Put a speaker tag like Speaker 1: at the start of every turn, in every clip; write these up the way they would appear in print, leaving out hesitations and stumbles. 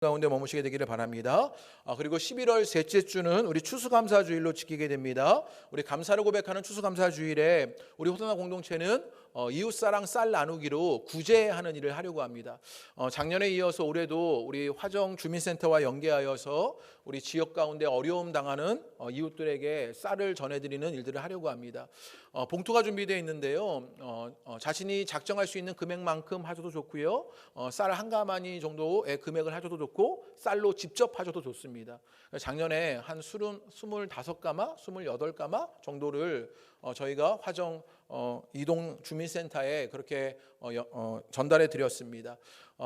Speaker 1: 가운데 머무시게 되기를 바랍니다. 그리고 11월 셋째 주는 우리 추수감사주일로 지키게 됩니다. 우리 감사를 고백하는 추수감사주일에 우리 호사나 공동체는 이웃사랑 쌀 나누기로 구제하는 일을 하려고 합니다. 작년에 이어서 올해도 우리 화정 주민센터와 연계하여서 우리 지역 가운데 어려움 당하는 이웃들에게 쌀을 전해드리는 일들을 하려고 합니다. 봉투가 준비되어 있는데요. 자신이 작정할 수 있는 금액만큼 하셔도 좋고요. 쌀 한 가마니 정도의 금액을 하셔도 좋고 쌀로 직접 하셔도 좋습니다. 작년에 한 25가마, 28가마 정도를 저희가 화정 이동 주민센터에 그렇게 전달해 드렸습니다.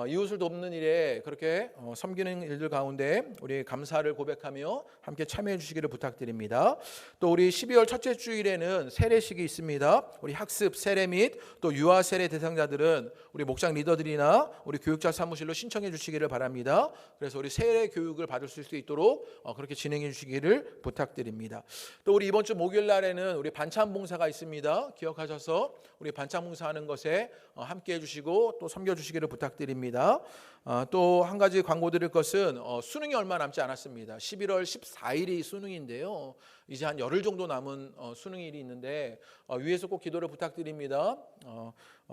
Speaker 1: 이웃을 돕는 일에 그렇게 섬기는 일들 가운데 우리 감사를 고백하며 함께 참여해 주시기를 부탁드립니다. 또 우리 12월 첫째 주일에는 세례식이 있습니다. 우리 학습 세례 및 또 유아 세례 대상자들은 우리 목장 리더들이나 우리 교육자 사무실로 신청해 주시기를 바랍니다. 그래서 우리 세례 교육을 받을 수 있도록 그렇게 진행해 주시기를 부탁드립니다. 또 우리 이번 주 목요일 날에는 우리 반찬 봉사가 있습니다. 기억하셔서 우리 반찬 봉사하는 것에 함께 해주시고 또 섬겨주시기를 부탁드립니다. 또 한 가지 광고 드릴 것은 수능이 얼마 남지 않았습니다. 11월 14일이 수능인데요. 이제 한 열흘 정도 남은 수능일이 있는데 위에서 꼭 기도를 부탁드립니다.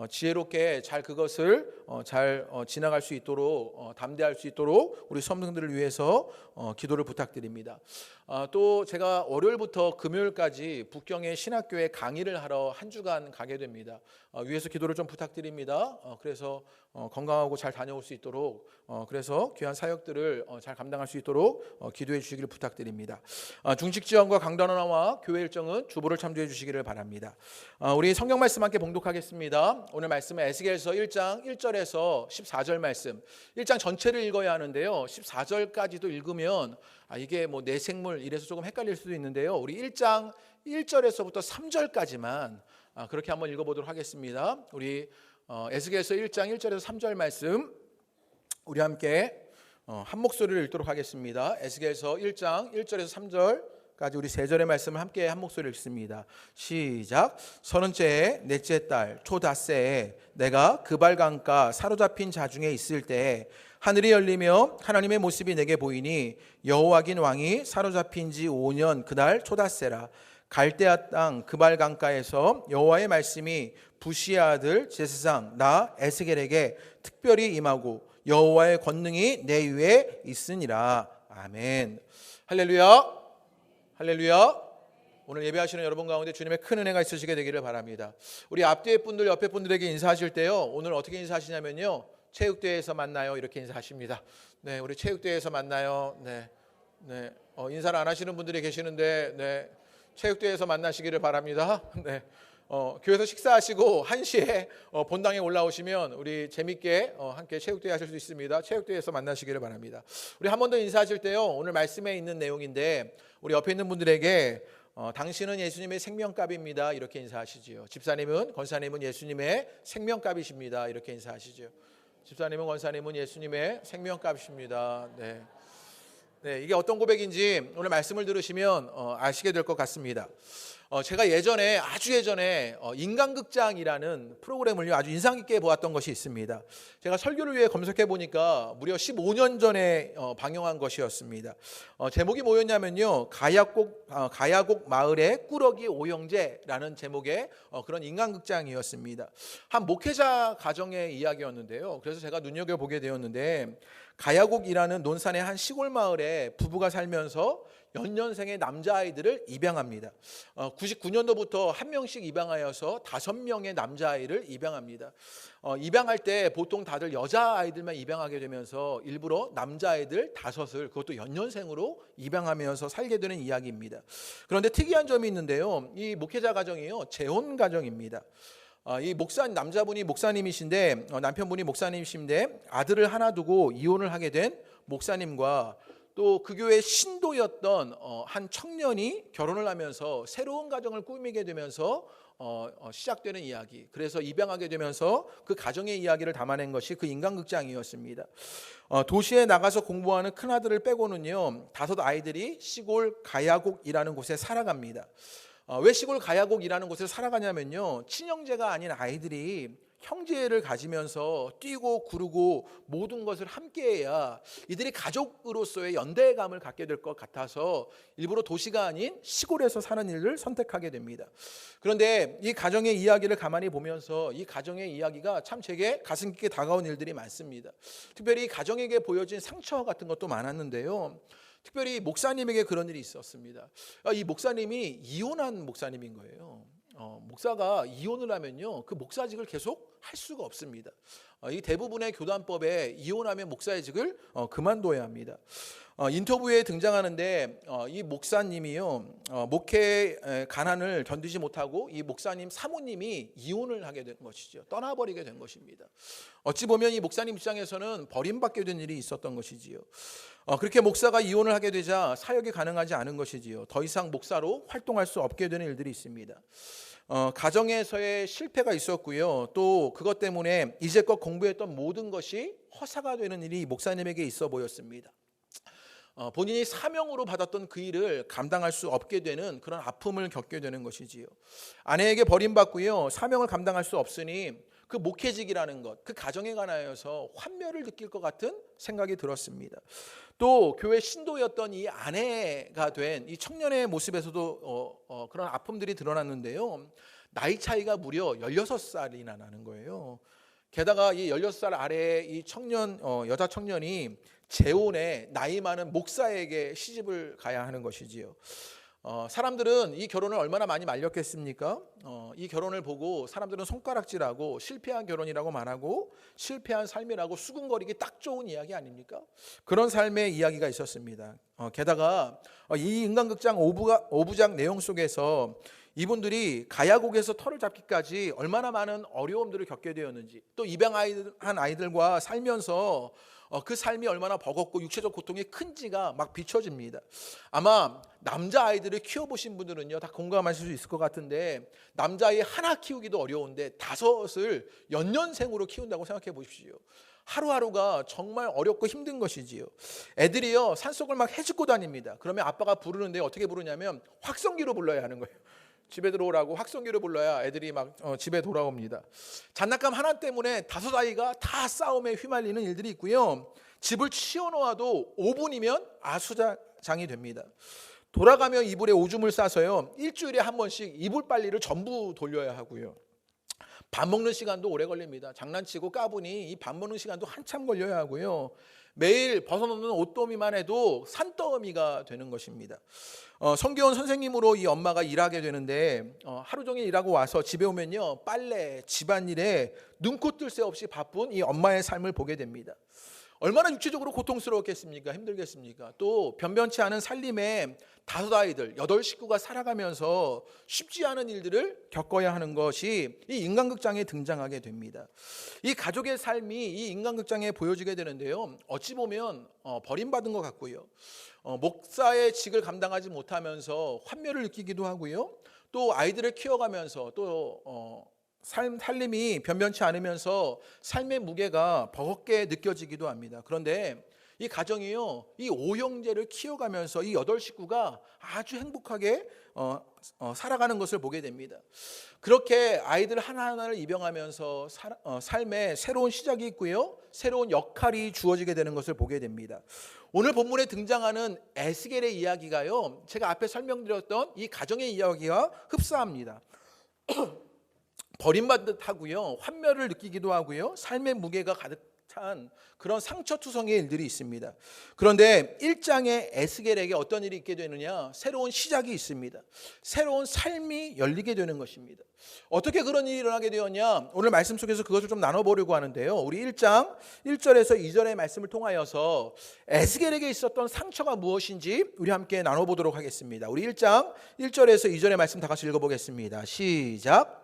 Speaker 1: 지혜롭게 잘 그것을 잘 지나갈 수 있도록 담대할 수 있도록 우리 수험생들을 위해서 기도를 부탁드립니다. 또 제가 월요일부터 금요일까지 북경의 신학교에 강의를 하러 한 주간 가게 됩니다. 위에서 기도를 좀 부탁드립니다. 그래서 건강하고 잘 다녀올 수 있도록 그래서 귀한 사역들을 잘 감당할 수 있도록 기도해 주시기를 부탁드립니다. 중식 지원과 강단원화와 교회 일정은 주보를 참조해 주시기를 바랍니다. 우리 성경 말씀 함께 봉독하겠습니다. 오늘 말씀은 에스겔서 1장 1절에서 14절 말씀. 1장 전체를 읽어야 하는데요. 14절까지도 읽으면 이게 뭐 내생물 이래서 조금 헷갈릴 수도 있는데요. 우리 1장 1절에서부터 3절까지만 그렇게 한번 읽어보도록 하겠습니다. 우리 에스겔서 1장 1절에서 3절 말씀 우리 함께 한 목소리를 읽도록 하겠습니다. 에스겔서 1장 1절에서 3절까지 우리 세 절의 말씀을 함께 한 목소리를 읽습니다. 시작. 30째 넷째 달 초닷새에 내가 그발강가 사로잡힌 자 중에 있을 때 하늘이 열리며 하나님의 모습이 내게 보이니 여호와긴 왕이 사로잡힌 지 5년 그날 초닷새라. 갈대아 땅 그발강가에서 여호와의 말씀이 부시의 아들 제사장 나 에스겔에게 특별히 임하고 여호와의 권능이 내 위에 있으니라. 아멘. 할렐루야. 할렐루야. 오늘 예배하시는 여러분 가운데 주님의 큰 은혜가 있으시게 되기를 바랍니다. 우리 앞뒤에 분들 옆에 분들에게 인사하실 때요, 오늘 어떻게 인사하시냐면요, 체육대회에서 만나요 이렇게 인사하십니다. 네, 우리 체육대회에서 만나요. 네, 인사를 안 하시는 분들이 계시는데, 네, 체육대회에서 만나시기를 바랍니다. 네. 교회에서 식사하시고 1시에 본당에 올라오시면 우리 재밌게 함께 체육대회 하실 수 있습니다. 체육대회에서 만나시기를 바랍니다. 우리 한 번 더 인사하실 때요, 오늘 말씀에 있는 내용인데 우리 옆에 있는 분들에게 당신은 예수님의 생명값입니다 이렇게 인사하시지요. 집사님은 권사님은 예수님의 생명값이십니다 이렇게 인사하시죠. 집사님은 권사님은 예수님의 생명값이십니다. 네, 이게 어떤 고백인지 오늘 말씀을 들으시면 아시게 될 것 같습니다. 제가 아주 예전에 인간극장이라는 프로그램을 아주 인상 깊게 보았던 것이 있습니다. 제가 설교를 위해 검색해 보니까 무려 15년 전에 방영한 것이었습니다. 제목이 뭐였냐면요, 가야곡 마을의 꾸러기 오형제라는 제목의 그런 인간극장이었습니다. 한 목회자 가정의 이야기였는데요. 그래서 제가 눈여겨보게 되었는데, 가야곡이라는 논산의 한 시골 마을에 부부가 살면서 연년생의 남자아이들을 입양합니다. 99년도부터 한 명씩 입양하여서 5명의 남자아이를 입양합니다. 입양할 때 보통 다들 여자아이들만 입양하게 되면서 일부러 남자아이들 5을 그것도 연년생으로 입양하면서 살게 되는 이야기입니다. 그런데 특이한 점이 있는데요, 이 목회자 가정이요, 재혼 가정입니다. 이 남자분이 목사님이신데, 남편분이 목사님이신데 아들을 하나 두고 이혼을 하게 된 목사님과 또 그 교회의 신도였던 한 청년이 결혼을 하면서 새로운 가정을 꾸미게 되면서 시작되는 이야기. 그래서 입양하게 되면서 그 가정의 이야기를 담아낸 것이 그 인간극장이었습니다. 도시에 나가서 공부하는 큰아들을 빼고는요, 5 아이들이 시골 가야곡이라는 곳에 살아갑니다. 왜 시골 가야곡이라는 곳에 살아가냐면요, 친형제가 아닌 아이들이 형제를 가지면서 뛰고 구르고 모든 것을 함께해야 이들이 가족으로서의 연대감을 갖게 될 것 같아서 일부러 도시가 아닌 시골에서 사는 일을 선택하게 됩니다. 그런데 이 가정의 이야기를 가만히 보면서 이 가정의 이야기가 참 제게 가슴 깊게 다가온 일들이 많습니다. 특별히 가정에게 보여진 상처 같은 것도 많았는데요. 특별히 목사님에게 그런 일이 있었습니다. 이 목사님이 이혼한 목사님인 거예요. 목사가 이혼을 하면요, 그 목사직을 계속 할 수가 없습니다. 이 대부분의 교단법에 이혼하면 목사의 직을 그만둬야 합니다. 인터뷰에 등장하는데 이 목사님이요, 목회 가난을 견디지 못하고 이 목사님 사모님이 이혼을 하게 된 것이죠. 떠나버리게 된 것입니다. 어찌 보면 이 목사님 입장에서는 버림받게 된 일이 있었던 것이지요. 그렇게 목사가 이혼을 하게 되자 사역이 가능하지 않은 것이지요. 더 이상 목사로 활동할 수 없게 되는 일들이 있습니다. 가정에서의 실패가 있었고요. 또 그것 때문에 이제껏 공부했던 모든 것이 허사가 되는 일이 목사님에게 있어 보였습니다. 본인이 사명으로 받았던 그 일을 감당할 수 없게 되는 그런 아픔을 겪게 되는 것이지요. 아내에게 버림받고요, 사명을 감당할 수 없으니 그 목회직이라는 것, 그 가정에 관하여서 환멸을 느낄 것 같은 생각이 들었습니다. 또 교회 신도였던 이 아내가 된 이 청년의 모습에서도 그런 아픔들이 드러났는데요. 나이 차이가 무려 16살이나 나는 거예요. 게다가 이 16살 아래의 이 청년, 여자 청년이 재혼에 나이 많은 목사에게 시집을 가야 하는 것이지요. 사람들은 이 결혼을 얼마나 많이 말렸겠습니까? 이 결혼을 보고 사람들은 손가락질하고 실패한 결혼이라고 말하고 실패한 삶이라고 수군거리기 딱 좋은 이야기 아닙니까? 그런 삶의 이야기가 있었습니다. 게다가 이 인간극장 5부작 내용 속에서 이분들이 가야곡에서 터를 잡기까지 얼마나 많은 어려움들을 겪게 되었는지, 또 입양한 아이들과 살면서 그 삶이 얼마나 버겁고 육체적 고통이 큰지가 막 비춰집니다. 아마 남자아이들을 키워보신 분들은요, 다 공감하실 수 있을 것 같은데, 남자아이 하나 키우기도 어려운데 5을 연년생으로 키운다고 생각해 보십시오. 하루하루가 정말 어렵고 힘든 것이지요. 애들이요, 산속을 막 헤집고 다닙니다. 그러면 아빠가 부르는데 어떻게 부르냐면 확성기로 불러야 하는 거예요. 집에 들어오라고 확성기를 불러야 애들이 막 집에 돌아옵니다. 장난감 하나 때문에 5아이가 다 싸움에 휘말리는 일들이 있고요. 집을 치워놓아도 5분이면 아수장이 됩니다. 돌아가며 이불에 오줌을 싸서요, 일주일에 한 번씩 이불 빨리를 전부 돌려야 하고요. 밥 먹는 시간도 오래 걸립니다. 장난치고 까부니 이 밥 먹는 시간도 한참 걸려야 하고요. 매일 벗어놓는 옷더미만 해도 산더미가 되는 것입니다. 성교원 선생님으로 이 엄마가 일하게 되는데 하루 종일 일하고 와서 집에 오면요, 빨래, 집안일에 눈코 뜰 새 없이 바쁜 이 엄마의 삶을 보게 됩니다. 얼마나 육체적으로 고통스러웠겠습니까? 힘들겠습니까? 또 변변치 않은 살림에 5아이들, 8식구가 살아가면서 쉽지 않은 일들을 겪어야 하는 것이 이 인간극장에 등장하게 됩니다. 이 가족의 삶이 이 인간극장에 보여지게 되는데요, 어찌 보면 버림받은 것 같고요, 목사의 직을 감당하지 못하면서 환멸을 느끼기도 하고요, 또 아이들을 키워가면서 또 살림이 변변치 않으면서 삶의 무게가 버겁게 느껴지기도 합니다. 그런데 이 가정이요, 이 5형제를 키워가면서 이 8식구가 아주 행복하게 살아가는 것을 보게 됩니다. 그렇게 아이들 하나하나를 입양하면서 삶에 새로운 시작이 있고요, 새로운 역할이 주어지게 되는 것을 보게 됩니다. 오늘 본문에 등장하는 에스겔의 이야기가요, 제가 앞에 설명드렸던 이 가정의 이야기와 흡사합니다. 버림받듯하고요, 환멸을 느끼기도 하고요, 삶의 무게가 가득 찬 그런 상처투성이의 일들이 있습니다. 그런데 1장의 에스겔에게 어떤 일이 있게 되느냐, 새로운 시작이 있습니다. 새로운 삶이 열리게 되는 것입니다. 어떻게 그런 일이 일어나게 되었냐, 오늘 말씀 속에서 그것을 좀 나눠보려고 하는데요, 우리 1장 1절에서 2절의 말씀을 통하여서 에스겔에게 있었던 상처가 무엇인지 우리 함께 나눠보도록 하겠습니다. 우리 1장 1절에서 2절의 말씀 다 같이 읽어보겠습니다. 시작.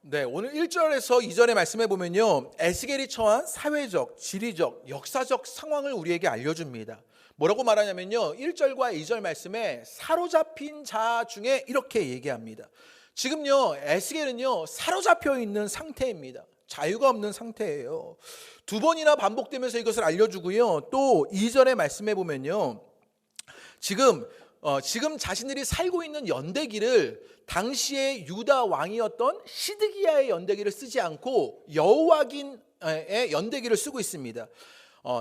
Speaker 1: 네, 오늘 1절에서 2절의 말씀에 보면요, 에스겔이 처한 사회적, 지리적, 역사적 상황을 우리에게 알려줍니다. 뭐라고 말하냐면요, 1절과 2절 말씀에 사로잡힌 자 중에 이렇게 얘기합니다. 지금요, 에스겔은요, 사로잡혀 있는 상태입니다. 자유가 없는 상태예요. 두 번이나 반복되면서 이것을 알려주고요. 또 2절에 말씀해 보면요. 지금 자신들이 살고 있는 연대기를 당시의 유다 왕이었던 시드기야의 연대기를 쓰지 않고 여호와긴의 연대기를 쓰고 있습니다.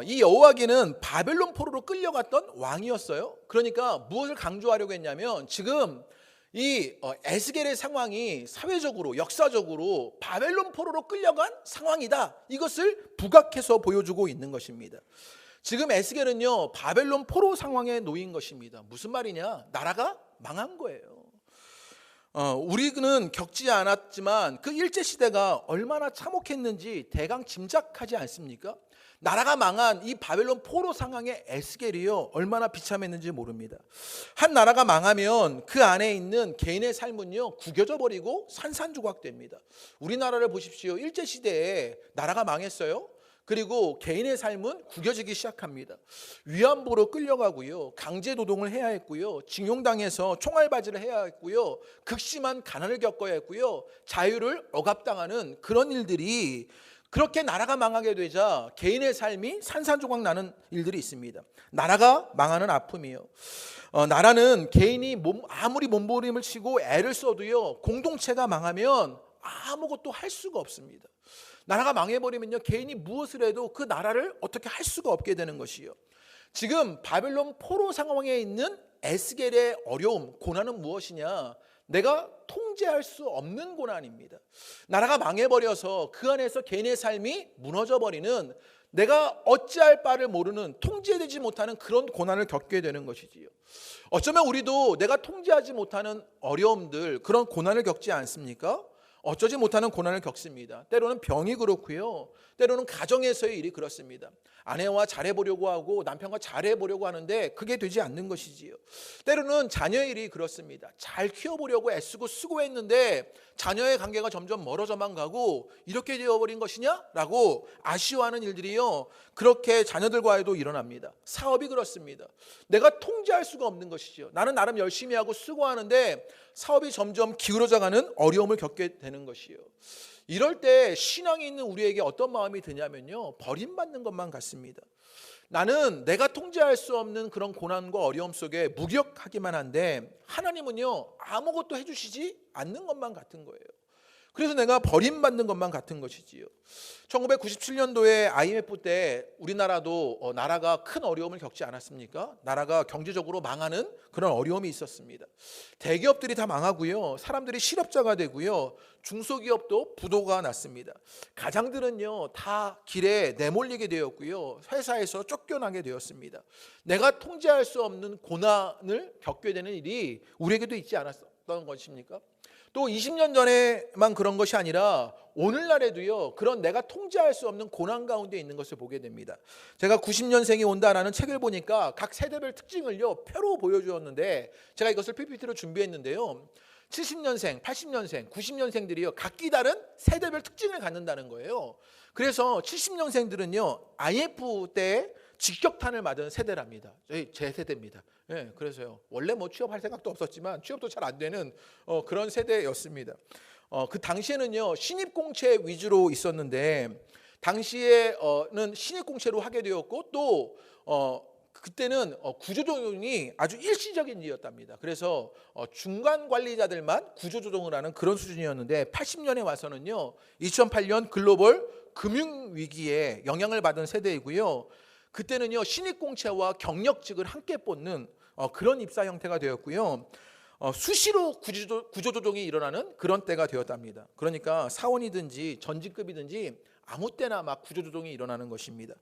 Speaker 1: 이 여호와긴은 바벨론 포로로 끌려갔던 왕이었어요. 그러니까 무엇을 강조하려고 했냐면 지금 이 에스겔의 상황이 사회적으로 역사적으로 바벨론 포로로 끌려간 상황이다. 이것을 부각해서 보여주고 있는 것입니다. 지금 에스겔은요 바벨론 포로 상황에 놓인 것입니다. 무슨 말이냐? 나라가 망한 거예요. 우리는 겪지 않았지만 그 일제시대가 얼마나 참혹했는지 대강 짐작하지 않습니까? 나라가 망한 이 바벨론 포로 상황에 에스겔이요 얼마나 비참했는지 모릅니다. 한 나라가 망하면 그 안에 있는 개인의 삶은요 구겨져 버리고 산산조각됩니다. 우리나라를 보십시오. 일제시대에 나라가 망했어요. 그리고 개인의 삶은 구겨지기 시작합니다. 위안부로 끌려가고요, 강제 노동을 해야 했고요, 징용당해서 총알바지를 해야 했고요, 극심한 가난을 겪어야 했고요, 자유를 억압당하는 그런 일들이 그렇게 나라가 망하게 되자 개인의 삶이 산산조각 나는 일들이 있습니다. 나라가 망하는 아픔이요. 나라는 개인이 아무리 몸부림을 치고 애를 써도요, 공동체가 망하면 아무것도 할 수가 없습니다. 나라가 망해버리면요 개인이 무엇을 해도 그 나라를 어떻게 할 수가 없게 되는 것이요. 지금 바벨론 포로 상황에 있는 에스겔의 어려움, 고난은 무엇이냐? 내가 통제할 수 없는 고난입니다. 나라가 망해버려서 그 안에서 개인의 삶이 무너져버리는, 내가 어찌할 바를 모르는, 통제되지 못하는 그런 고난을 겪게 되는 것이지요. 어쩌면 우리도 내가 통제하지 못하는 어려움들, 그런 고난을 겪지 않습니까? 어쩌지 못하는 고난을 겪습니다. 때로는 병이 그렇고요, 때로는 가정에서의 일이 그렇습니다. 아내와 잘해보려고 하고 남편과 잘해보려고 하는데 그게 되지 않는 것이지요. 때로는 자녀의 일이 그렇습니다. 잘 키워보려고 애쓰고 수고했는데 자녀의 관계가 점점 멀어져만 가고 이렇게 되어버린 것이냐? 라고 아쉬워하는 일들이요 그렇게 자녀들과에도 일어납니다. 사업이 그렇습니다. 내가 통제할 수가 없는 것이죠. 나는 나름 열심히 하고 수고하는데 사업이 점점 기울어져가는 어려움을 겪게 되는 것이요. 이럴 때 신앙이 있는 우리에게 어떤 마음이 드냐면요, 버림받는 것만 같습니다. 나는 내가 통제할 수 없는 그런 고난과 어려움 속에 무력하기만 한데 하나님은요 아무것도 해주시지 않는 것만 같은 거예요. 그래서 내가 버림받는 것만 같은 것이지요. 1997년도에 IMF 때 우리나라도 나라가 큰 어려움을 겪지 않았습니까? 나라가 경제적으로 망하는 그런 어려움이 있었습니다. 대기업들이 다 망하고요, 사람들이 실업자가 되고요, 중소기업도 부도가 났습니다. 가장들은요 다 길에 내몰리게 되었고요, 회사에서 쫓겨나게 되었습니다. 내가 통제할 수 없는 고난을 겪게 되는 일이 우리에게도 있지 않았던 것입니까? 또 20년 전에만 그런 것이 아니라 오늘날에도요 그런 내가 통제할 수 없는 고난 가운데 있는 것을 보게 됩니다. 제가 90년생이 온다라는 책을 보니까 각 세대별 특징을요 표로 보여주었는데, 제가 이것을 PPT로 준비했는데요, 70년생, 80년생, 90년생들이요 각기 다른 세대별 특징을 갖는다는 거예요. 그래서 70년생들은요 IF 때 직격탄을 맞은 세대랍니다. 제 세대입니다. 그래서요 원래 취업할 생각도 없었지만 취업도 잘 안 되는 그런 세대였습니다. 그 당시에는요 신입공채 위주로 있었는데 당시에는 신입공채로 하게 되었고 또 그때는 구조조정이 아주 일시적인 일이었답니다. 그래서 중간 관리자들만 구조조정을 하는 그런 수준이었는데 80년에 와서는요 2008년 글로벌 금융위기에 영향을 받은 세대이고요, 그때는요 신입공채와 경력직을 함께 뽑는 그런 입사 형태가 되었고요, 수시로 구조조정이 일어나는 그런 때가 되었답니다. 그러니까 사원이든지 전직급이든지 아무 때나 막 구조조정이 일어나는 것입니다.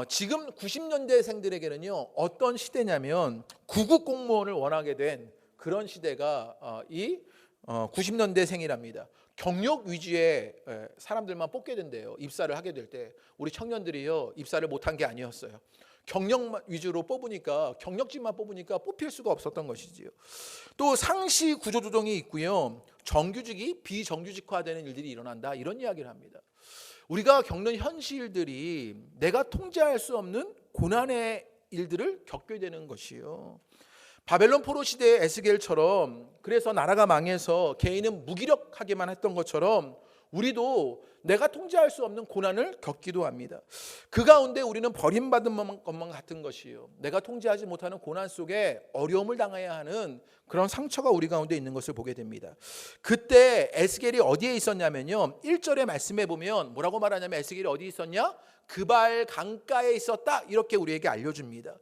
Speaker 1: 지금 90년대생들에게는요 어떤 시대냐면 구급 공무원을 원하게 된 그런 시대가 이 90년대생이랍니다. 경력 위주의 사람들만 뽑게 된대요. 입사를 하게 될 때 우리 청년들이요 입사를 못한 게 아니었어요. 경력 위주로 뽑으니까, 경력직만 뽑으니까 뽑힐 수가 없었던 것이지요. 또 상시 구조조정이 있고요, 정규직이 비정규직화되는 일들이 일어난다, 이런 이야기를 합니다. 우리가 겪는 현실들이 내가 통제할 수 없는 고난의 일들을 겪게 되는 것이요. 바벨론 포로 시대의 에스겔처럼, 그래서 나라가 망해서 개인은 무기력하게만 했던 것처럼 우리도 내가 통제할 수 없는 고난을 겪기도 합니다. 그 가운데 우리는 버림받은 것만 같은 것이요, 내가 통제하지 못하는 고난 속에 어려움을 당해야 하는 그런 상처가 우리 가운데 있는 것을 보게 됩니다. 그때 에스겔이 어디에 있었냐면요, 1절에 말씀해 보면 뭐라고 말하냐면 에스겔이 어디 있었냐? 그발 강가에 있었다, 이렇게 우리에게 알려줍니다.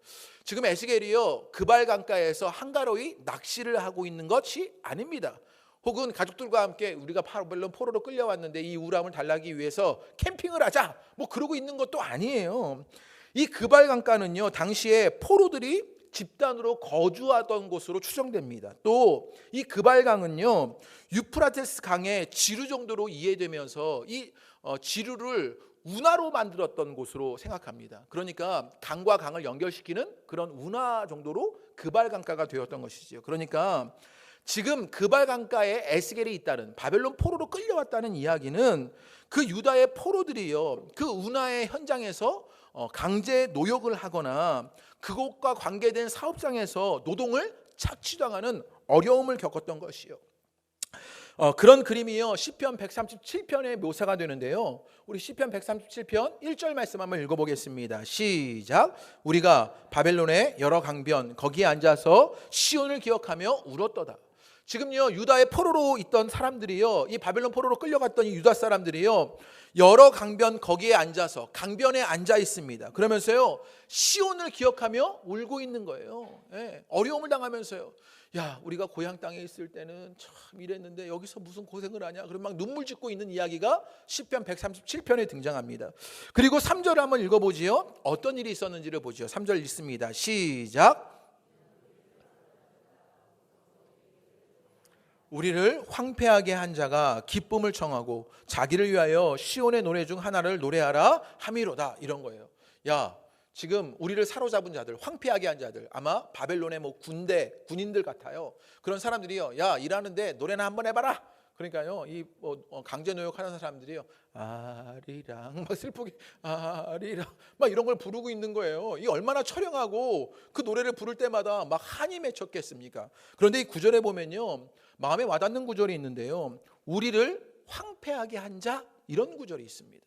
Speaker 1: 지금 에스겔이요, 그발 강가에서 한가로이 낚시를 하고 있는 것이 아닙니다. 혹은 가족들과 함께 우리가 바벨론 포로로 끌려왔는데 이 우람을 달라기 위해서 캠핑을 하자, 뭐 그러고 있는 것도 아니에요. 이 그발 강가는요, 당시에 포로들이 집단으로 거주하던 곳으로 추정됩니다. 또 이 그발강은요, 유프라테스 강의 지류 정도로 이해되면서 이 지류를 운하로 만들었던 곳으로 생각합니다. 그러니까 강과 강을 연결시키는 그런 운하 정도로 그발강가가 되었던 것이지요. 그러니까 지금 그발강가에 에스겔이 있다는, 바벨론 포로로 끌려왔다는 이야기는 그 유다의 포로들이요, 그 운하의 현장에서 강제 노역을 하거나 그것과 관계된 사업장에서 노동을 착취당하는 어려움을 겪었던 것이요. 그런 그림이요, 시편 137편에 묘사가 되는데요. 우리 시편 137편 1절 말씀 한번 읽어보겠습니다. 시작. 우리가 바벨론의 여러 강변 거기에 앉아서 시온을 기억하며 울었도다. 지금요, 유다의 포로로 있던 사람들이요, 이 바벨론 포로로 끌려갔던 이 유다 사람들이요, 여러 강변 거기에 앉아서 강변에 앉아 있습니다. 그러면서요, 시온을 기억하며 울고 있는 거예요. 어려움을 당하면서요, 야, 우리가 고향 땅에 있을 때는 참 이랬는데 여기서 무슨 고생을 하냐, 그럼 막 눈물 짓고 있는 이야기가 시편 137편에 등장합니다. 그리고 3절을 한번 읽어보지요. 어떤 일이 있었는지를 보죠. 3절 읽습니다. 시작. 우리를 황폐하게 한 자가 기쁨을 청하고 자기를 위하여 시온의 노래 중 하나를 노래하라 함이로다, 이런 거예요. 야, 지금 우리를 사로잡은 자들, 황폐하게 한 자들, 아마 바벨론의 뭐 군인들 같아요. 그런 사람들이요, 야, 일하는데 노래나 한번 해봐라. 그러니까요, 이 강제 노역하는 사람들이요, 아리랑 막 슬프게 아리랑 막 이런 걸 부르고 있는 거예요. 이 얼마나 처량하고 그 노래를 부를 때마다 막 한이 맺혔겠습니까? 그런데 이 구절에 보면요, 마음에 와닿는 구절이 있는데요, 우리를 황폐하게 한 자, 이런 구절이 있습니다.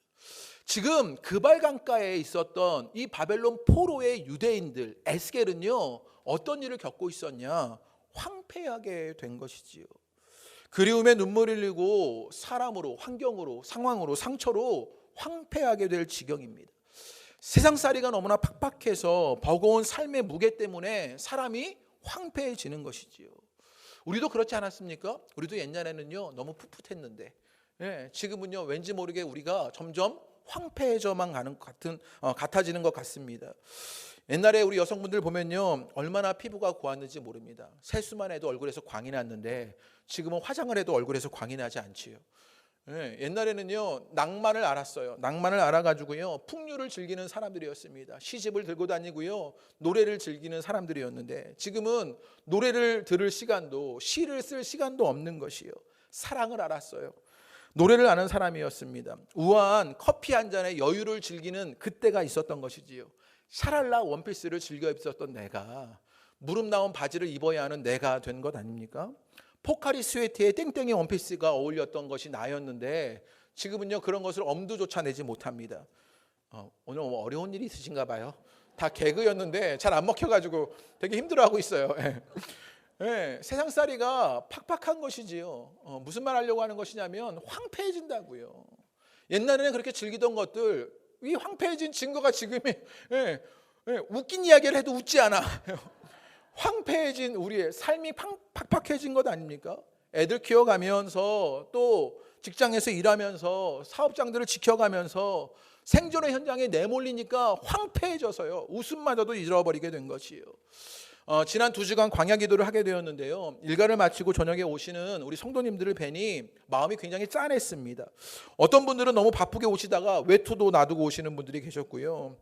Speaker 1: 지금 그발강가에 있었던 이 바벨론 포로의 유대인들, 에스겔은요, 어떤 일을 겪고 있었냐? 황폐하게 된 것이지요. 그리움에 눈물을 흘리고 사람으로, 환경으로, 상황으로, 상처로 황폐하게 될 지경입니다. 세상살이가 너무나 팍팍해서 버거운 삶의 무게 때문에 사람이 황폐해지는 것이지요. 우리도 그렇지 않았습니까? 우리도 옛날에는요, 너무 풋풋했는데, 지금은요, 왠지 모르게 우리가 점점 황폐해져만 가는 같아지는 것 같습니다. 옛날에 우리 여성분들 보면요, 얼마나 피부가 고왔는지 모릅니다. 세수만 해도 얼굴에서 광이 났는데 지금은 화장을 해도 얼굴에서 광이 나지 않지요. 옛날에는요, 낭만을 알았어요. 낭만을 알아가지고요, 풍류를 즐기는 사람들이었습니다. 시집을 들고 다니고요, 노래를 즐기는 사람들이었는데 지금은 노래를 들을 시간도, 시를 쓸 시간도 없는 것이요, 사랑을 알았어요. 노래를 아는 사람이었습니다. 우아한 커피 한 잔에 여유를 즐기는 그때가 있었던 것이지요. 샤랄라 원피스를 즐겨 입었던 내가 무릎 나온 바지를 입어야 하는 내가 된 것 아닙니까? 포카리 스웨트에 땡땡이 원피스가 어울렸던 것이 나였는데 지금은요, 그런 것을 엄두조차 내지 못합니다. 오늘 뭐 어려운 일이 있으신가 봐요. 다 개그였는데 잘 안 먹혀가지고 되게 힘들어하고 있어요. 세상살이가 팍팍한 것이지요. 무슨 말 하려고 하는 것이냐면 황폐해진다고요. 옛날에는 그렇게 즐기던 것들, 이 황폐해진 증거가 지금의 웃긴 이야기를 해도 웃지 않아. 황폐해진 우리의 삶이 팍팍해진 것 아닙니까? 애들 키워가면서 또 직장에서 일하면서 사업장들을 지켜가면서 생존의 현장에 내몰리니까 황폐해져서요, 웃음마저도 잃어버리게 된 것이에요. 지난 2주간 광야 기도를 하게 되었는데요, 일과를 마치고 저녁에 오시는 우리 성도님들을 뵈니 마음이 굉장히 짠했습니다. 어떤 분들은 너무 바쁘게 오시다가 외투도 놔두고 오시는 분들이 계셨고요,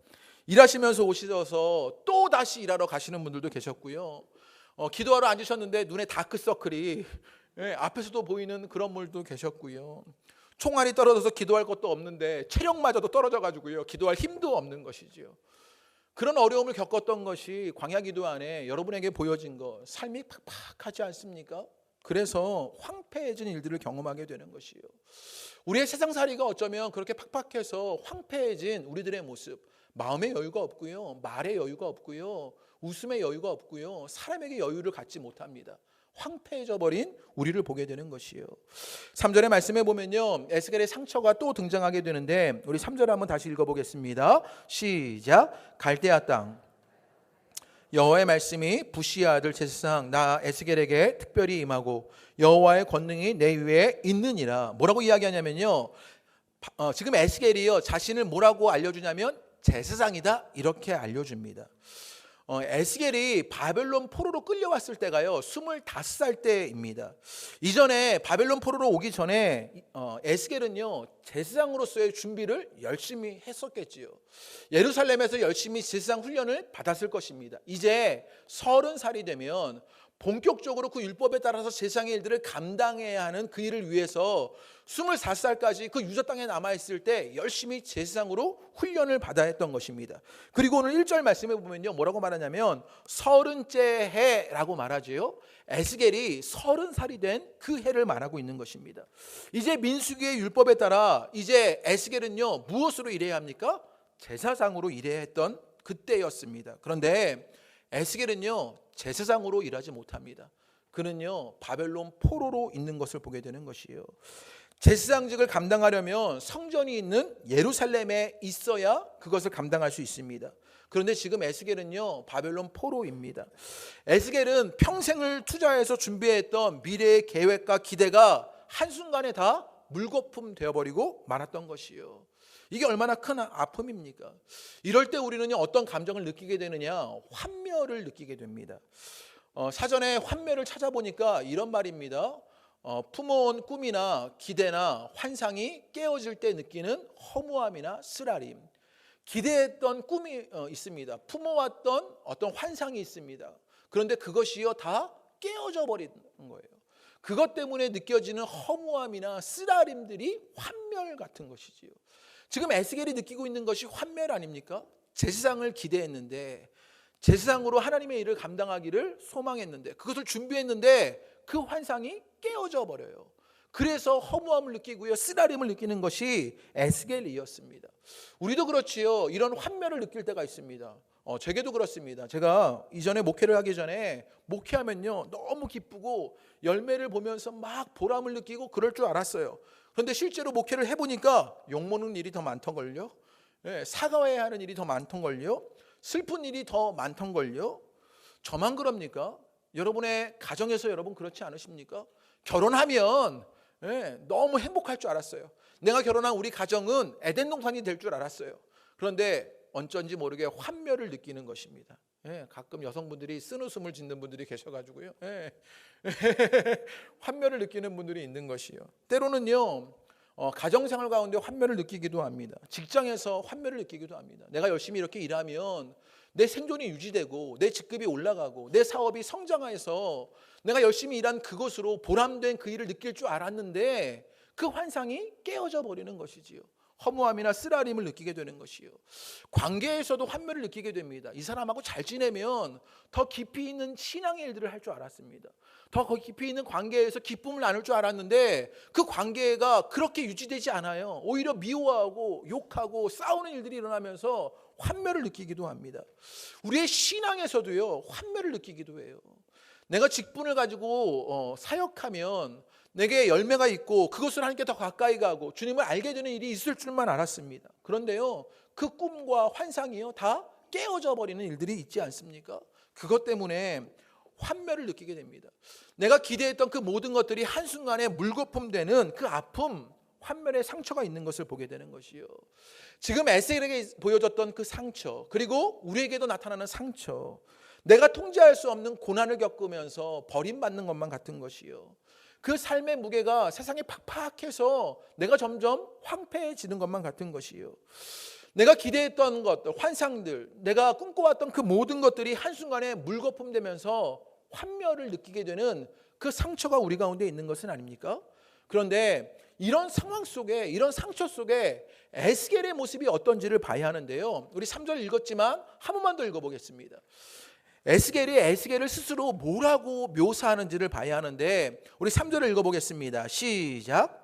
Speaker 1: 일하시면서 오셔서 또 다시 일하러 가시는 분들도 계셨고요, 기도하러 앉으셨는데 눈에 다크서클이 앞에서도 보이는 그런 분들도 계셨고요, 총알이 떨어져서 기도할 것도 없는데 체력마저도 떨어져가지고요, 기도할 힘도 없는 것이지요. 그런 어려움을 겪었던 것이 광야 기도 안에 여러분에게 보여진 것, 삶이 팍팍하지 않습니까? 그래서 황폐해진 일들을 경험하게 되는 것이에요. 우리의 세상살이가 어쩌면 그렇게 팍팍해서 황폐해진 우리들의 모습, 마음의 여유가 없고요, 말의 여유가 없고요, 웃음의 여유가 없고요, 사람에게 여유를 갖지 못합니다. 황폐해져 버린 우리를 보게 되는 것이에요. 3절의 말씀에 보면요, 에스겔의 상처가 또 등장하게 되는데, 우리 3절 한번 다시 읽어보겠습니다. 시작. 갈대아 땅 여호와의 말씀이 부시의 아들 제사장 나 에스겔에게 특별히 임하고 여호와의 권능이 내 위에 있느니라. 뭐라고 이야기하냐면요, 지금 에스겔이요 자신을 뭐라고 알려주냐면 제사장이다 이렇게 알려줍니다. 에스겔이 바벨론 포로로 끌려왔을 때가요 25살 때입니다. 이전에 바벨론 포로로 오기 전에 에스겔은요 제사장으로서의 준비를 열심히 했었겠지요. 예루살렘에서 열심히 제사장 훈련을 받았을 것입니다. 이제 30살이 되면 본격적으로 그 율법에 따라서 제사장의 일들을 감당해야 하는 그 일을 위해서 24살까지 그 유저 땅에 남아있을 때 열심히 제사장으로 훈련을 받아야 했던 것입니다. 그리고 오늘 1절 말씀에 보면요 뭐라고 말하냐면 30째 해라고 말하지요. 에스겔이 30살이 된 그 해를 말하고 있는 것입니다. 이제 민수기의 율법에 따라 이제 에스겔은요 무엇으로 일해야 합니까? 제사장으로 일해야 했던 그때였습니다. 그런데 에스겔은요 제사장으로 일하지 못합니다. 그는요 바벨론 포로로 있는 것을 보게 되는 것이에요. 제사장직을 감당하려면 성전이 있는 예루살렘에 있어야 그것을 감당할 수 있습니다. 그런데 지금 에스겔은요 바벨론 포로입니다. 에스겔은 평생을 투자해서 준비했던 미래의 계획과 기대가 한순간에 다 물거품 되어버리고 말았던 것이에요. 이게 얼마나 큰 아픔입니까? 이럴 때 우리는요 어떤 감정을 느끼게 되느냐? 환멸을 느끼게 됩니다. 사전에 환멸을 찾아보니까 이런 말입니다. 품어온 꿈이나 기대나 환상이 깨어질 때 느끼는 허무함이나 쓰라림. 기대했던 꿈이 있습니다. 품어왔던 어떤 환상이 있습니다. 그런데 그것이요 다 깨어져 버리는 거예요. 그것 때문에 느껴지는 허무함이나 쓰라림들이 환멸 같은 것이지요. 지금 에스겔이 느끼고 있는 것이 환멸 아닙니까? 제사장을 기대했는데, 제사장으로 하나님의 일을 감당하기를 소망했는데, 그것을 준비했는데 그 환상이 깨어져 버려요. 그래서 허무함을 느끼고요 쓰라림을 느끼는 것이 에스겔이었습니다. 우리도 그렇지요. 이런 환멸을 느낄 때가 있습니다. 제게도 그렇습니다. 제가 이전에 목회를 하기 전에 목회하면요 너무 기쁘고 열매를 보면서 막 보람을 느끼고 그럴 줄 알았어요. 그런데 실제로 목회를 해보니까 욕먹는 일이 더 많던걸요. 사과해야 하는 일이 더 많던걸요. 슬픈 일이 더 많던걸요. 저만 그럽니까? 여러분의 가정에서 여러분 그렇지 않으십니까? 결혼하면 너무 행복할 줄 알았어요. 내가 결혼한 우리 가정은 에덴 동산이 될 줄 알았어요. 그런데 어쩐지 모르게 환멸을 느끼는 것입니다. 가끔 여성분들이 쓴웃음을 짓는 분들이 계셔가지고요. 환멸을 느끼는 분들이 있는 것이요. 때로는요 가정생활 가운데 환멸을 느끼기도 합니다. 직장에서 환멸을 느끼기도 합니다. 내가 열심히 이렇게 일하면 내 생존이 유지되고 내 직급이 올라가고 내 사업이 성장해서 내가 열심히 일한 그것으로 보람된 그 일을 느낄 줄 알았는데 그 환상이 깨어져 버리는 것이지요. 허무함이나 쓰라림을 느끼게 되는 것이요. 관계에서도 환멸을 느끼게 됩니다. 이 사람하고 잘 지내면 더 깊이 있는 신앙의 일들을 할 줄 알았습니다. 더 깊이 있는 관계에서 기쁨을 나눌 줄 알았는데 그 관계가 그렇게 유지되지 않아요. 오히려 미워하고 욕하고 싸우는 일들이 일어나면서 환멸을 느끼기도 합니다. 우리의 신앙에서도요 환멸을 느끼기도 해요. 내가 직분을 가지고 사역하면 내게 열매가 있고 그것을 하나님께 더 가까이 가고 주님을 알게 되는 일이 있을 줄만 알았습니다. 그런데요 그 꿈과 환상이요 다 깨어져 버리는 일들이 있지 않습니까? 그것 때문에 환멸을 느끼게 됩니다. 내가 기대했던 그 모든 것들이 한순간에 물거품되는 그 아픔, 환멸의 상처가 있는 것을 보게 되는 것이요. 지금 에스겔에게 보여줬던 그 상처, 그리고 우리에게도 나타나는 상처, 내가 통제할 수 없는 고난을 겪으면서 버림받는 것만 같은 것이요. 그 삶의 무게가 세상에 팍팍해서 내가 점점 황폐해지는 것만 같은 것이요. 내가 기대했던 것들, 환상들, 내가 꿈꿔왔던 그 모든 것들이 한순간에 물거품되면서 환멸을 느끼게 되는 그 상처가 우리 가운데 있는 것은 아닙니까? 그런데 이런 상황 속에, 이런 상처 속에 에스겔의 모습이 어떤지를 봐야 하는데요. 우리 3절 읽었지만 한 번만 더 읽어보겠습니다. 에스겔을 스스로 뭐라고 묘사하는지를 봐야 하는데 우리 3절을 읽어보겠습니다. 시작.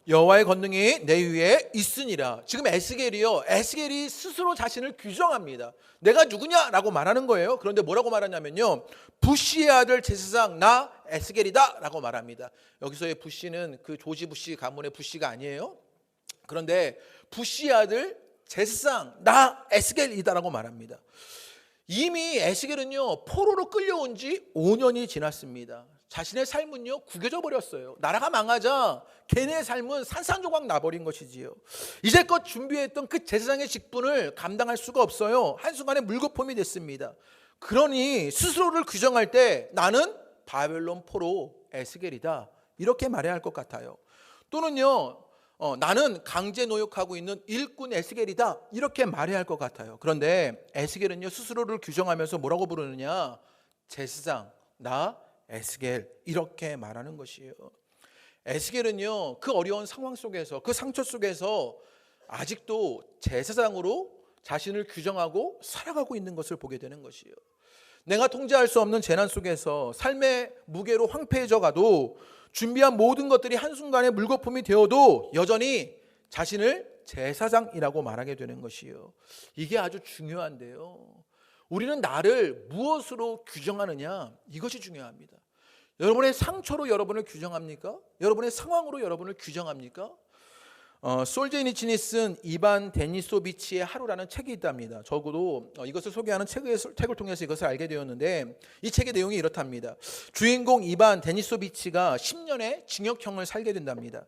Speaker 1: 여호와의 권능이 내 위에 있으니라. 지금 에스겔이 스스로 자신을 규정합니다. 내가 누구냐라고 말하는 거예요. 그런데 뭐라고 말하냐면요, 부시의 아들 제사장 나 에스겔이다 라고 말합니다. 여기서의 부시는 그 조지 부시 가문의 부시가 아니에요. 그런데 부시의 아들 제사장 나 에스겔이다라고 말합니다. 이미 에스겔은요 포로로 끌려온 지 5년이 지났습니다. 자신의 삶은요 구겨져 버렸어요. 나라가 망하자 걔네의 삶은 산산조각 나버린 것이지요. 이제껏 준비했던 그 제사장의 직분을 감당할 수가 없어요. 한순간에 물거품이 됐습니다. 그러니 스스로를 규정할 때 나는 바벨론 포로 에스겔이다 이렇게 말해야 할 것 같아요. 또는요 나는 강제 노역하고 있는 일꾼 에스겔이다 이렇게 말해야 할 것 같아요. 그런데 에스겔은요 스스로를 규정하면서 뭐라고 부르느냐, 제사장 나 에스겔 이렇게 말하는 것이에요. 에스겔은요 그 어려운 상황 속에서, 그 상처 속에서 아직도 제사장으로 자신을 규정하고 살아가고 있는 것을 보게 되는 것이에요. 내가 통제할 수 없는 재난 속에서 삶의 무게로 황폐해져 가도 준비한 모든 것들이 한순간에 물거품이 되어도 여전히 자신을 제사장이라고 말하게 되는 것이에요. 이게 아주 중요한데요, 우리는 나를 무엇으로 규정하느냐, 이것이 중요합니다. 여러분의 상처로 여러분을 규정합니까? 여러분의 상황으로 여러분을 규정합니까? 솔제니친이 쓴 이반 데니소비치의 하루라는 책이 있답니다. 적어도 이것을 소개하는 책을 통해서 이것을 알게 되었는데, 이 책의 내용이 이렇답니다. 주인공 이반 데니소비치가 10년의 징역형을 살게 된답니다.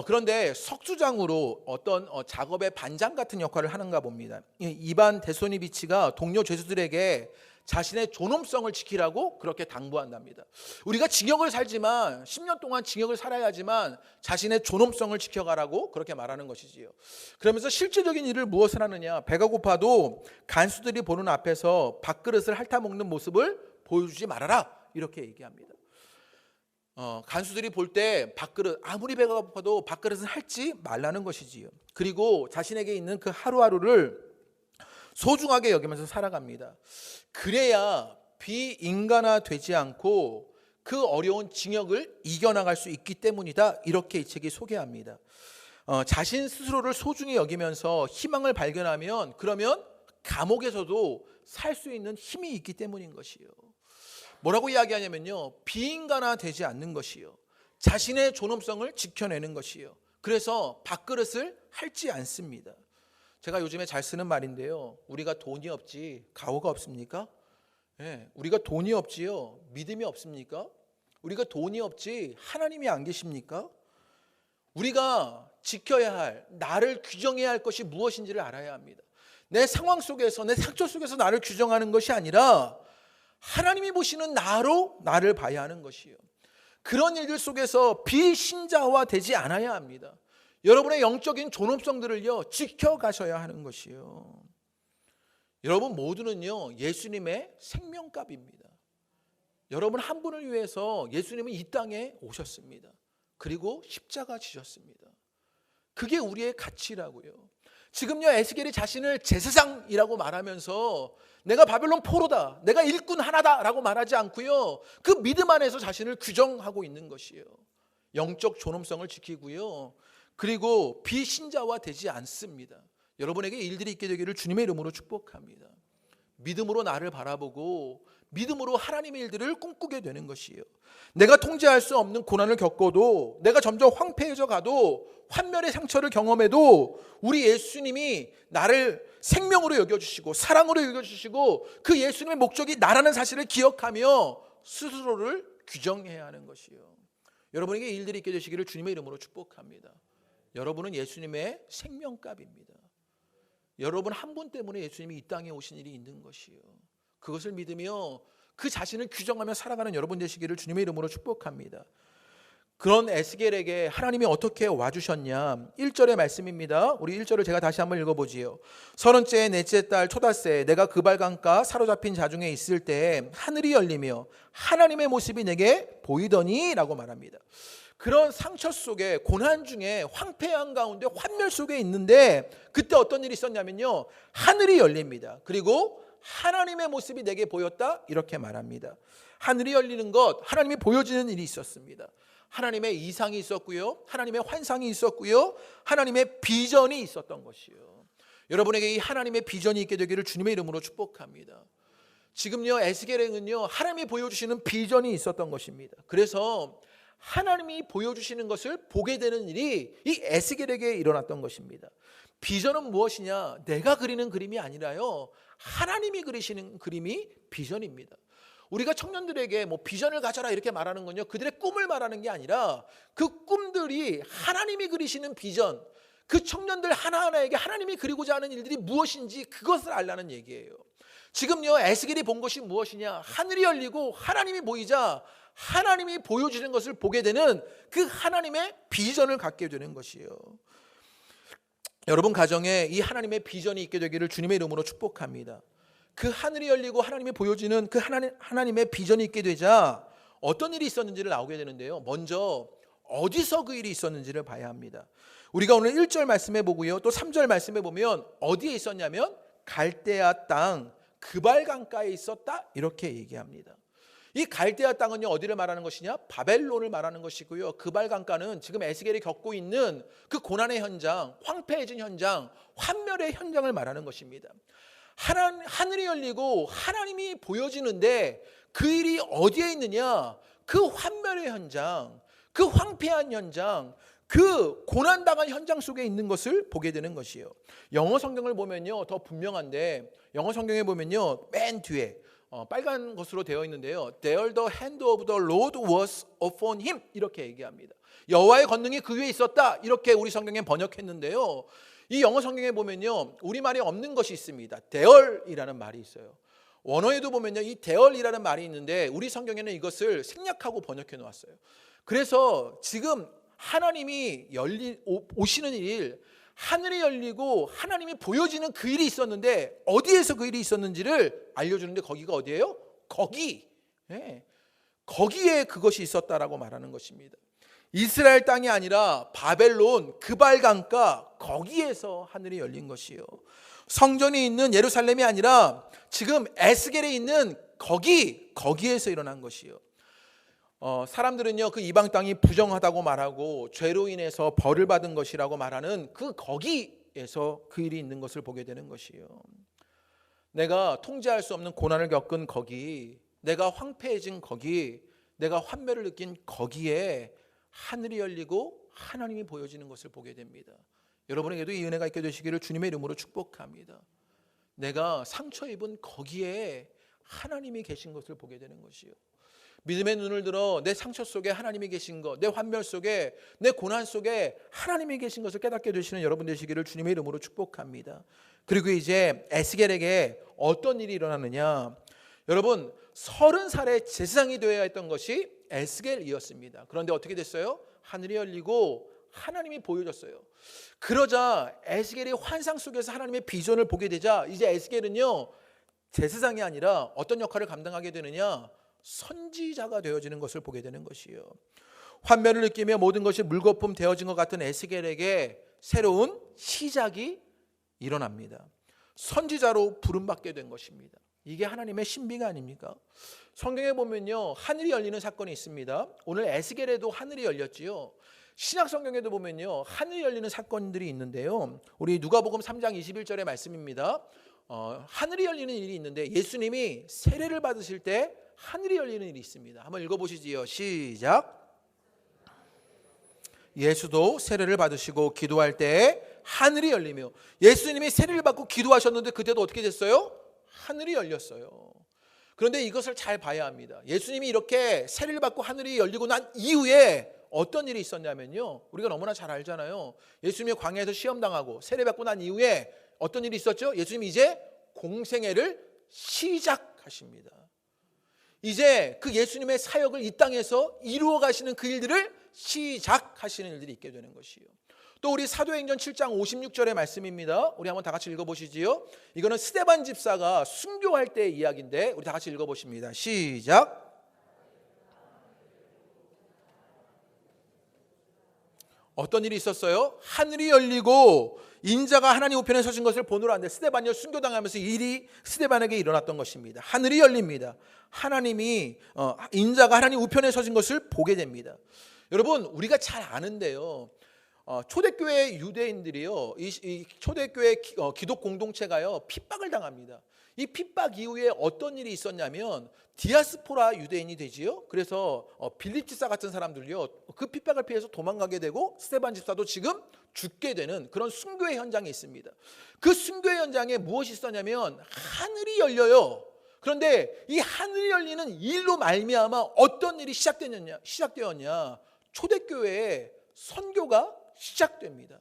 Speaker 1: 그런데 석주장으로 어떤 작업의 반장 같은 역할을 하는가 봅니다. 이반 데소니비치가 동료 죄수들에게 자신의 존엄성을 지키라고 그렇게 당부한답니다. 우리가 징역을 살지만 10년 동안 징역을 살아야 하지만 자신의 존엄성을 지켜가라고 그렇게 말하는 것이지요. 그러면서 실제적인 일을 무엇을 하느냐, 배가 고파도 간수들이 보는 앞에서 밥그릇을 핥아먹는 모습을 보여주지 말아라 이렇게 얘기합니다. 간수들이 볼 때 밥그릇, 아무리 배가 고파도 밥그릇은 핥지 말라는 것이지요. 그리고 자신에게 있는 그 하루하루를 소중하게 여기면서 살아갑니다. 그래야 비인간화되지 않고 그 어려운 징역을 이겨나갈 수 있기 때문이다 이렇게 이 책이 소개합니다. 자신 스스로를 소중히 여기면서 희망을 발견하면, 그러면 감옥에서도 살 수 있는 힘이 있기 때문인 것이요. 뭐라고 이야기하냐면요, 비인간화되지 않는 것이요, 자신의 존엄성을 지켜내는 것이요, 그래서 밥그릇을 핥지 않습니다. 제가 요즘에 잘 쓰는 말인데요, 우리가 돈이 없지 가오가 없습니까? 네, 우리가 돈이 없지요 믿음이 없습니까? 우리가 돈이 없지 하나님이 안 계십니까? 우리가 지켜야 할, 나를 규정해야 할 것이 무엇인지를 알아야 합니다. 내 상황 속에서, 내 상처 속에서 나를 규정하는 것이 아니라 하나님이 보시는 나로 나를 봐야 하는 것이요. 그런 일들 속에서 비신자화 되지 않아야 합니다. 여러분의 영적인 존엄성들을요 지켜가셔야 하는 것이요. 여러분 모두는요 예수님의 생명값입니다. 여러분 한 분을 위해서 예수님은 이 땅에 오셨습니다. 그리고 십자가 지셨습니다. 그게 우리의 가치라고요. 지금요 에스겔이 자신을 제사장이라고 말하면서 내가 바벨론 포로다, 내가 일꾼 하나다 라고 말하지 않고요, 그 믿음 안에서 자신을 규정하고 있는 것이에요. 영적 존엄성을 지키고요, 그리고 비신자화 되지 않습니다. 여러분에게 일들이 있게 되기를 주님의 이름으로 축복합니다. 믿음으로 나를 바라보고 믿음으로 하나님의 일들을 꿈꾸게 되는 것이에요. 내가 통제할 수 없는 고난을 겪어도, 내가 점점 황폐해져 가도, 환멸의 상처를 경험해도 우리 예수님이 나를 생명으로 여겨주시고 사랑으로 여겨주시고 그 예수님의 목적이 나라는 사실을 기억하며 스스로를 규정해야 하는 것이요. 여러분에게 일들이 있게 되시기를 주님의 이름으로 축복합니다. 여러분은 예수님의 생명값입니다. 여러분 한 분 때문에 예수님이 이 땅에 오신 일이 있는 것이요. 그것을 믿으며 그 자신을 규정하며 살아가는 여러분 되시기를 주님의 이름으로 축복합니다. 그런 에스겔에게 하나님이 어떻게 와주셨냐, 1절의 말씀입니다. 우리 1절을 제가 다시 한번 읽어보지요. 30째 넷째 달 초닷새 내가 그발강가 사로잡힌 자중에 있을 때 하늘이 열리며 하나님의 모습이 내게 보이더니 라고 말합니다. 그런 상처 속에, 고난 중에, 황폐한 가운데 환멸 속에 있는데 그때 어떤 일이 있었냐면요, 하늘이 열립니다. 그리고 하나님의 모습이 내게 보였다, 이렇게 말합니다. 하늘이 열리는 것, 하나님이 보여지는 일이 있었습니다. 하나님의 이상이 있었고요, 하나님의 환상이 있었고요, 하나님의 비전이 있었던 것이요. 여러분에게 이 하나님의 비전이 있게 되기를 주님의 이름으로 축복합니다. 지금요, 에스겔에는요, 하나님이 보여주시는 비전이 있었던 것입니다. 그래서 하나님이 보여주시는 것을 보게 되는 일이 이 에스겔에게 일어났던 것입니다. 비전은 무엇이냐? 내가 그리는 그림이 아니라요, 하나님이 그리시는 그림이 비전입니다. 우리가 청년들에게 뭐 비전을 가져라 이렇게 말하는 건요, 그들의 꿈을 말하는 게 아니라 그 꿈들이 하나님이 그리시는 비전, 그 청년들 하나하나에게 하나님이 그리고자 하는 일들이 무엇인지 그것을 알라는 얘기예요. 지금요, 에스겔이 본 것이 무엇이냐? 하늘이 열리고 하나님이 보이자 하나님이 보여주는 것을 보게 되는 그 하나님의 비전을 갖게 되는 것이에요. 여러분 가정에 이 하나님의 비전이 있게 되기를 주님의 이름으로 축복합니다. 그 하늘이 열리고 하나님이 보여지는 그 하나님의 비전이 있게 되자 어떤 일이 있었는지를 나오게 되는데요, 먼저 어디서 그 일이 있었는지를 봐야 합니다. 우리가 오늘 1절 말씀해 보고요, 또 3절 말씀해 보면 어디에 있었냐면 갈대아 땅 그발 강가에 있었다, 이렇게 얘기합니다. 이 갈대아 땅은요, 어디를 말하는 것이냐? 바벨론을 말하는 것이고요, 그발 강가는 지금 에스겔이 겪고 있는 그 고난의 현장, 황폐해진 현장, 환멸의 현장을 말하는 것입니다. 하늘이 열리고 하나님이 보여지는데 그 일이 어디에 있느냐? 그 환멸의 현장, 그 황폐한 현장, 그 고난당한 현장 속에 있는 것을 보게 되는 것이에요. 영어 성경을 보면요, 더 분명한데, 영어 성경에 보면요, 맨 뒤에 빨간 것으로 되어 있는데요, There the hand of the Lord was upon him, 이렇게 얘기합니다. 여호와의 권능이 그 위에 있었다, 이렇게 우리 성경에 번역했는데요, 이 영어 성경에 보면요, 우리말이 없는 것이 있습니다. 대얼이라는 말이 있어요. 원어에도 보면요, 이 대얼이라는 말이 있는데 우리 성경에는 이것을 생략하고 번역해 놓았어요. 그래서 지금 하나님이 오시는 일, 하늘이 열리고 하나님이 보여지는 그 일이 있었는데 어디에서 그 일이 있었는지를 알려주는데 거기가 어디예요? 거기. 네. 거기에 그것이 있었다라고 말하는 것입니다. 이스라엘 땅이 아니라 바벨론 그발 강가, 거기에서 하늘이 열린 것이요. 성전이 있는 예루살렘이 아니라 지금 에스겔에 있는 거기에서 일어난 것이요. 사람들은요, 그 이방 땅이 부정하다고 말하고 죄로 인해서 벌을 받은 것이라고 말하는 그 거기에서 그 일이 있는 것을 보게 되는 것이요. 내가 통제할 수 없는 고난을 겪은 거기, 내가 황폐해진 거기, 내가 환멸을 느낀 거기에 하늘이 열리고 하나님이 보여지는 것을 보게 됩니다. 여러분에게도 이 은혜가 있게 되시기를 주님의 이름으로 축복합니다. 내가 상처 입은 거기에 하나님이 계신 것을 보게 되는 것이요. 믿음의 눈을 들어 내 상처 속에 하나님이 계신 것, 내 환멸 속에, 내 고난 속에 하나님이 계신 것을 깨닫게 되시는 여러분 되시기를 주님의 이름으로 축복합니다. 그리고 이제 에스겔에게 어떤 일이 일어나느냐? 여러분, 30살에 제사장이 되어야 했던 것이 에스겔이었습니다. 그런데 어떻게 됐어요? 하늘이 열리고 하나님이 보여졌어요. 그러자 에스겔이 환상 속에서 하나님의 비전을 보게 되자 이제 에스겔은요, 제사장이 아니라 어떤 역할을 감당하게 되느냐? 선지자가 되어지는 것을 보게 되는 것이요. 환멸을 느끼며 모든 것이 물거품 되어진 것 같은 에스겔에게 새로운 시작이 일어납니다. 선지자로 부름받게 된 것입니다. 이게 하나님의 신비가 아닙니까? 성경에 보면요, 하늘이 열리는 사건이 있습니다. 오늘 에스겔에도 하늘이 열렸지요. 신약 성경에도 보면요, 하늘이 열리는 사건들이 있는데요, 우리 누가복음 3장 21절의 말씀입니다. 하늘이 열리는 일이 있는데 예수님이 세례를 받으실 때 하늘이 열리는 일이 있습니다. 한번 읽어보시지요. 시작. 예수도 세례를 받으시고 기도할 때 하늘이 열리며, 예수님이 세례를 받고 기도하셨는데 그때도 어떻게 됐어요? 하늘이 열렸어요. 그런데 이것을 잘 봐야 합니다. 예수님이 이렇게 세례를 받고 하늘이 열리고 난 이후에 어떤 일이 있었냐면요, 우리가 너무나 잘 알잖아요. 예수님이 광야에서 시험당하고 세례받고 난 이후에 어떤 일이 있었죠? 예수님이 이제 공생애를 시작하십니다. 이제 그 예수님의 사역을 이 땅에서 이루어 가시는 그 일들을 시작하시는 일들이 있게 되는 것이요. 또 우리 사도행전 7장 56절의 말씀입니다. 우리 한번 다 같이 읽어보시지요. 이거는 스데반 집사가 순교할 때의 이야기인데 우리 다 같이 읽어보십니다. 시작. 어떤 일이 있었어요? 하늘이 열리고 인자가 하나님 우편에 서신 것을 보노라 하는데 스데반이 순교당하면서 일이 스데반에게 일어났던 것입니다. 하늘이 열립니다. 하나님이 인자가 하나님 우편에 서신 것을 보게 됩니다. 여러분, 우리가 잘 아는데요, 초대교회 유대인들이요, 이 초대교회 기독 공동체가요 핍박을 당합니다. 이 핍박 이후에 어떤 일이 있었냐면 디아스포라 유대인이 되지요. 그래서 빌립 집사 같은 사람들요 그 핍박을 피해서 도망가게 되고 스데반 집사도 지금 죽게 되는 그런 순교의 현장이 있습니다. 그 순교의 현장에 무엇이 있었냐면 하늘이 열려요. 그런데 이 하늘이 열리는 일로 말미암아 어떤 일이 시작되었냐? 초대교회의 선교가 시작됩니다.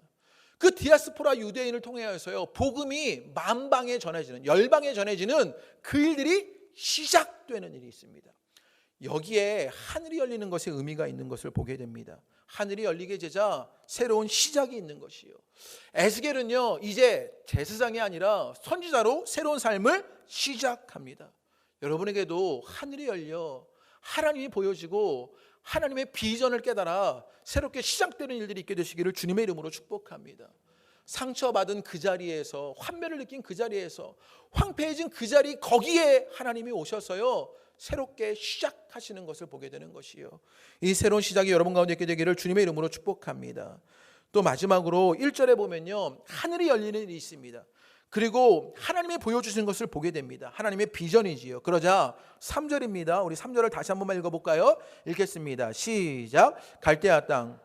Speaker 1: 그 디아스포라 유대인을 통하여서요 복음이 만방에 전해지는, 열방에 전해지는 그 일들이 시작되는 일이 있습니다. 여기에 하늘이 열리는 것에 의미가 있는 것을 보게 됩니다. 하늘이 열리게 되자 새로운 시작이 있는 것이요. 에스겔은요 이제 제사장이 아니라 선지자로 새로운 삶을 시작합니다. 여러분에게도 하늘이 열려 하나님이 보여지고 하나님의 비전을 깨달아 새롭게 시작되는 일들이 있게 되시기를 주님의 이름으로 축복합니다. 상처받은 그 자리에서, 환멸을 느낀 그 자리에서, 황폐해진 그 자리, 거기에 하나님이 오셔서요 새롭게 시작하시는 것을 보게 되는 것이요. 이 새로운 시작이 여러분 가운데 있게 되기를 주님의 이름으로 축복합니다. 또 마지막으로 1절에 보면요 하늘이 열리는 일이 있습니다. 그리고 하나님이 보여주시는 것을 보게 됩니다. 하나님의 비전이지요. 그러자 3절입니다. 우리 3절을 다시 한번만 읽어볼까요? 읽겠습니다. 시작. 갈대아 땅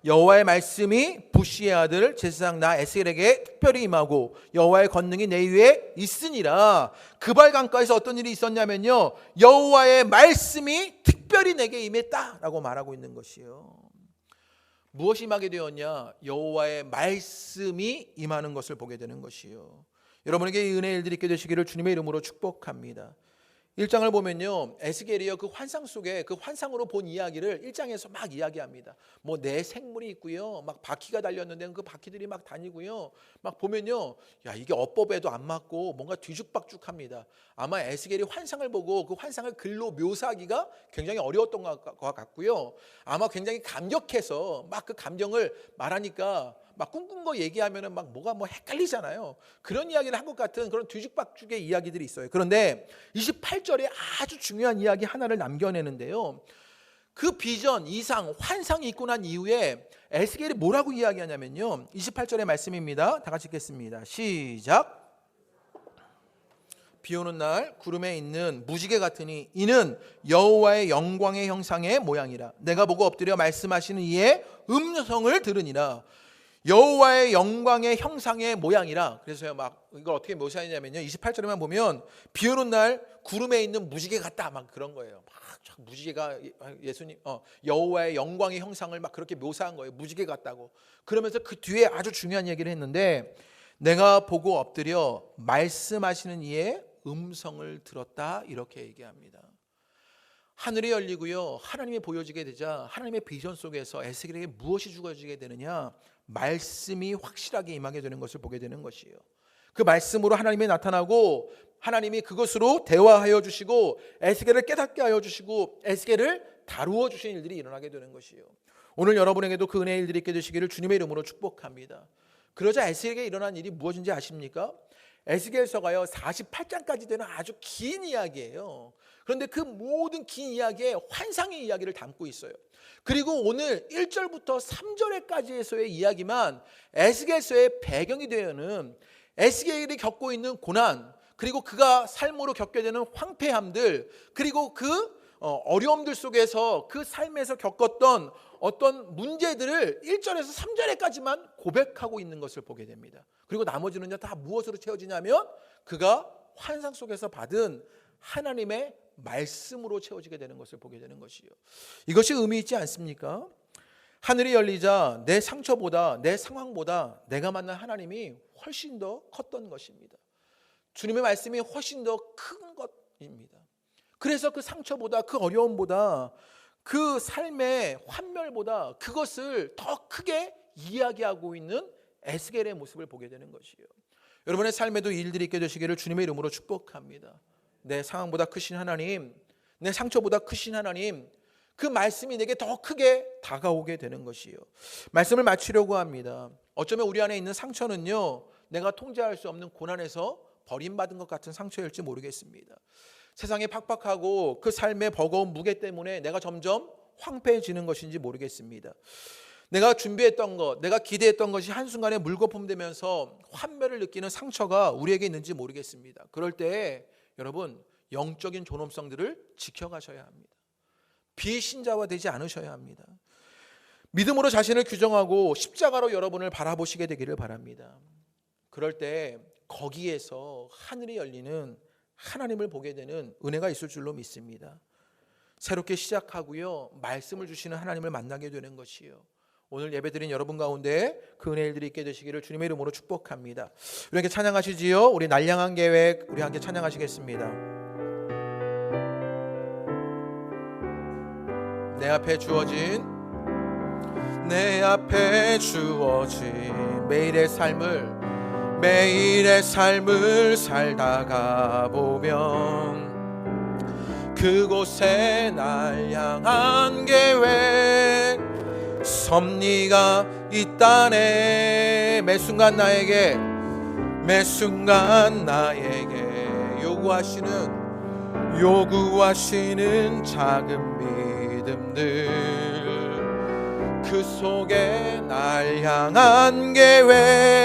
Speaker 1: 여호와의 말씀이 부시의 아들 제사장 나 에스겔에게 특별히 임하고 여호와의 권능이 내 위에 있으니라. 그발 강가에서 어떤 일이 있었냐면요 여호와의 말씀이 특별히 내게 임했다라고 말하고 있는 것이요. 무엇이 임하게 되었냐? 여호와의 말씀이 임하는 것을 보게 되는 것이요. 여러분에게 이 은혜의 일들이 있게 되시기를 주님의 이름으로 축복합니다. 1장을 보면요 에스겔이요 그 환상 속에 그 환상으로 본 이야기를 1장에서 막 이야기합니다. 뭐 내 생물이 있고요, 막 바퀴가 달렸는데 그 바퀴들이 막 다니고요, 막 보면요 야 이게 어법에도 안 맞고 뭔가 뒤죽박죽합니다. 아마 에스겔이 환상을 보고 그 환상을 글로 묘사하기가 굉장히 어려웠던 것 같고요, 아마 굉장히 감격해서 막 그 감정을 말하니까 막 꿈꾼 거 얘기하면은 막 뭐가 헷갈리잖아요. 그런 이야기를 한 것 같은 그런 뒤죽박죽의 이야기들이 있어요. 그런데 28절에 아주 중요한 이야기 하나를 남겨내는데요. 그 비전, 이상, 환상이 있고 난 이후에 에스겔이 뭐라고 이야기하냐면요. 28절의 말씀입니다. 다 같이 읽겠습니다. 시작. 비 오는 날 구름에 있는 무지개 같으니 이는 여호와의 영광의 형상의 모양이라. 내가 보고 엎드려 말씀하시는 이의 음성을 들으니라. 여호와의 영광의 형상의 모양이라. 그래서요 막 이걸 어떻게 묘사하냐면요 28절에만 보면 비 오는 날 구름에 있는 무지개 같다 막 그런 거예요. 막 무지개가 예수님 여호와의 영광의 형상을 막 그렇게 묘사한 거예요. 무지개 같다고. 그러면서 그 뒤에 아주 중요한 얘기를 했는데 내가 보고 엎드려 말씀하시는 이의 음성을 들었다 이렇게 얘기합니다. 하늘이 열리고요 하나님이 보여지게 되자 하나님의 비전 속에서 에스겔에게 무엇이 주어지게 되느냐? 말씀이 확실하게 임하게 되는 것을 보게 되는 것이에요. 그 말씀으로 하나님이 나타나고 하나님이 그것으로 대화하여 주시고 에스겔을 깨닫게 하여 주시고 에스겔을 다루어 주시는 일들이 일어나게 되는 것이에요. 오늘 여러분에게도 그 은혜의 일들이 있게 되시기를 주님의 이름으로 축복합니다. 그러자 에스겔에게 일어난 일이 무엇인지 아십니까? 에스겔서가요 48장까지 되는 아주 긴 이야기예요. 그런데 그 모든 긴 이야기에 환상의 이야기를 담고 있어요. 그리고 오늘 1절부터 3절에까지에서의 이야기만 에스겔서의 배경이 되는 에스겔이 겪고 있는 고난, 그리고 그가 삶으로 겪게 되는 황폐함들, 그리고 그 어려움들 속에서 그 삶에서 겪었던 어떤 문제들을 1절에서 3절에까지만 고백하고 있는 것을 보게 됩니다. 그리고 나머지는요 다 무엇으로 채워지냐면 그가 환상 속에서 받은 하나님의 말씀으로 채워지게 되는 것을 보게 되는 것이요. 이것이 의미 있지 않습니까? 하늘이 열리자 내 상처보다 내 상황보다 내가 만난 하나님이 훨씬 더 컸던 것입니다. 주님의 말씀이 훨씬 더 큰 것입니다. 그래서 그 상처보다 그 어려움보다 그 삶의 환멸보다 그것을 더 크게 이야기하고 있는 에스겔의 모습을 보게 되는 것이에요. 여러분의 삶에도 이 일들이 있게 되시기를 주님의 이름으로 축복합니다. 내 상황보다 크신 하나님, 내 상처보다 크신 하나님, 그 말씀이 내게 더 크게 다가오게 되는 것이요. 말씀을 마치려고 합니다. 어쩌면 우리 안에 있는 상처는요, 내가 통제할 수 없는 고난에서 버림받은 것 같은 상처일지 모르겠습니다. 세상이 팍팍하고 그 삶의 버거운 무게 때문에 내가 점점 황폐해지는 것인지 모르겠습니다. 내가 준비했던 것, 내가 기대했던 것이 한순간에 물거품되면서 환멸을 느끼는 상처가 우리에게 있는지 모르겠습니다. 그럴 때 여러분, 영적인 존엄성들을 지켜가셔야 합니다. 비신자화 되지 않으셔야 합니다. 믿음으로 자신을 규정하고 십자가로 여러분을 바라보시게 되기를 바랍니다. 그럴 때 거기에서 하늘이 열리는 하나님을 보게 되는 은혜가 있을 줄로 믿습니다. 새롭게 시작하고요, 말씀을 주시는 하나님을 만나게 되는 것이요, 오늘 예배드린 여러분 가운데 그 은혜들이 있게 되시기를 주님의 이름으로 축복합니다. 우리 함께 찬양하시지요. 우리 날 향한 계획, 우리 함께 찬양하시겠습니다. 내 앞에 주어진 매일의 삶을 살다가 보면 그곳에 날 향한 계획 섭리가 있다네. 매 순간 나에게 요구하시는 작은 믿음들, 그 속에 날 향한 계획